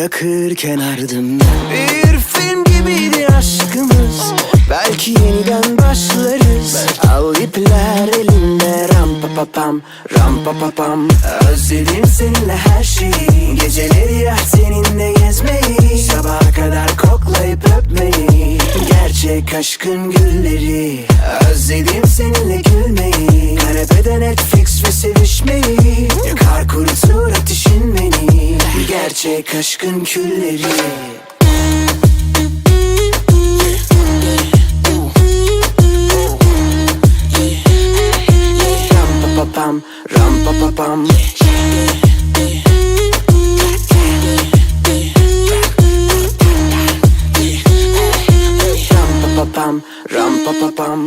bırakırken ardımda. Bir film gibiydi aşkımız, belki yeniden başlarız. Al ipler elimde, ram pa pa pam, ram pa pa pam. Özledim seninle her şeyi, geceleri ya seninle gezmeyi, sabaha kadar koklayıp öpmeyi, gerçek aşkın gülleri. Özledim seninle gülmeyi, kanepede Netflix ve sevişmeyi, yakar kurutur ateşin beni, gerçek aşkın külleri. Ram pa pa pam. Ram pa pa pam, ram pa pa pam.